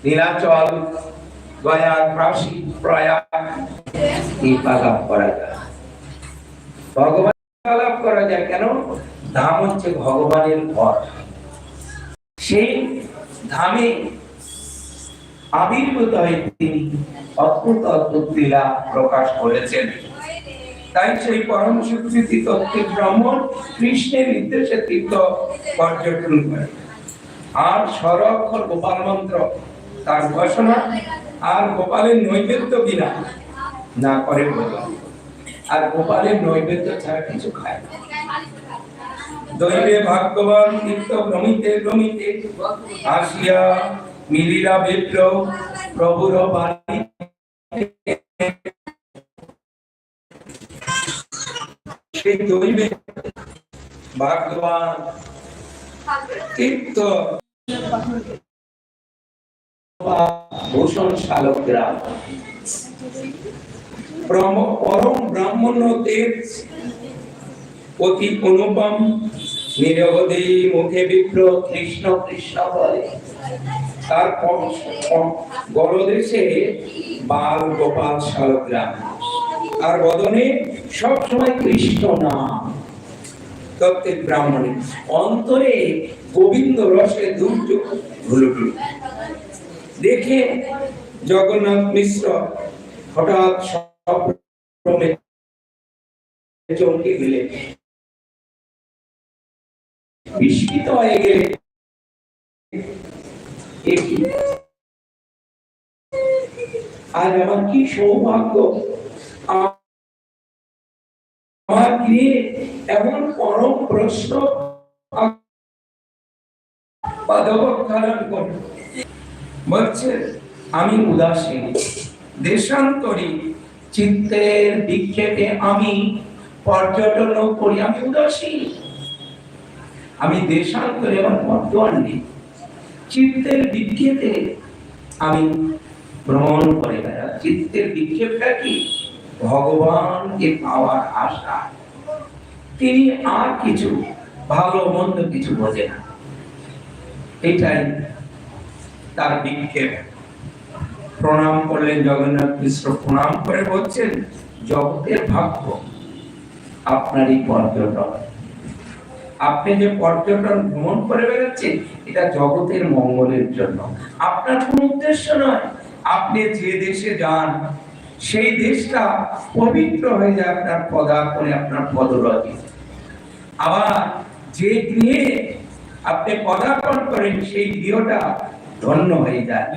নীলাচল, গয়া, কাশী, প্রয়াগ লাভ করা যায়। ভগবান লাভ করা যায় কেন? ধাম হচ্ছে ভগবানের ঘর। সেই ধামে আবির্ভূত হয়ে তিনি অদ্ভুত অদ্ভুত লীলা প্রকাশ করেছেন। তাই সেই পরম স্বীকৃতি তত্ত্বের ব্রাহ্মণ কৃষ্ণের নির্দেশে তীর্থ পর্যটন করে। আর স্বরাক্ষর গোপাল মন্ত্র তার ঘোষণা, আর গোপালের নৈবেদ্য বিনা না করে ভোজন, আর গোপালের নৈবেদ্য ছাড়া কিছু খায় না। দৈবে ভাগ্যবান তীর্থ ভ্রমিতে ভ্রমিতে আসিয়া মিলিরা বিপ্র প্রভুর বাণী। সেই দৈবে ভাগ্যবান তীর্থ ভূষণ শালকরা পরম ব্রাহ্মণ তেজ অতি অনুপম নিরবধি মুখে বিপ্র কৃষ্ণ কৃষ্ণ বলে। তার গলদেশে বাল গোপাল শালগ্রাম, আর বদনে সব সময় কৃষ্ণ নাম। তত্ত্বের ব্রাহ্মণে অন্তরে গোবিন্দ রসে দুর্যোগ হুলুটুল। দেখে জগন্নাথ মিশ্র হঠাৎ চমকে গেলে, বিস্মিত হয়ে গেলে, আর আমার কি সৌভাগ্য, আমার গৃহে এমন পরম প্রশ্ন বলছে, আমি উদাসীন, দেশান্তরী, চিত্তের বিক্ষেপে আমি পর্যটন করি। আমি উদাসীন, আমি দেশান্তরে, আমার বর্তমান নেই, চিত্তের বিক্ষেপে আমি ভ্রমণ করে বেড়া। চিত্তের বিক্ষেপটা কি? ভগবানকে পাওয়ার আশা। তিনি আর কিছু ভালো মন্দ কিছু বোঝে না, এটাই তার বিক্ষেপ। প্রণাম করলেন জগন্নাথ মিশ্র, প্রণাম করে বলছেন, জগতের ভাগ্য আপনারই পর্যটন। আপনি যে পর্যটন ভ্রমণ করে বেড়াচ্ছেন, এটা জগতের মঙ্গলের জন্য, আপনার কোন উদ্দেশ্য নয়। আপনি যে দেশে যান, সেই দেশটা পবিত্র হয়ে যায় আপনার পদার্পণে, আপনার পদরজে। আবার যে গৃহে আপনি পদার্পণ করেন, সেই গৃহটা ধন্য হয়ে যায়।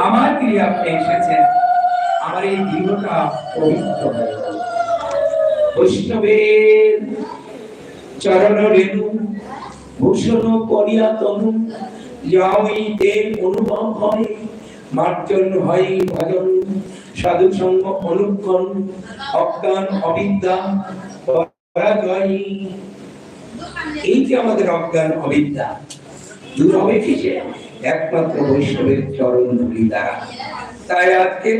আমার গৃহে আপনি এসেছেন, আমার এই গৃহটা পবিত্র হয়ে যায়। বৈষ্ণবের চরণ রেণু ভূষণ করিয়া তনু, যাওই দেব অনুভব হয়, মার্জন হয় ভজন, সাধু সঙ্গ অনুক্ষণ, অজ্ঞান অবিদ্যা পরাজয়। এই যে আমাদের অজ্ঞান অবিদ্যা দূর হবে কিসে? একমাত্র বৈষ্ণবের চরণ ধূলি দ্বারা। তাই আজকে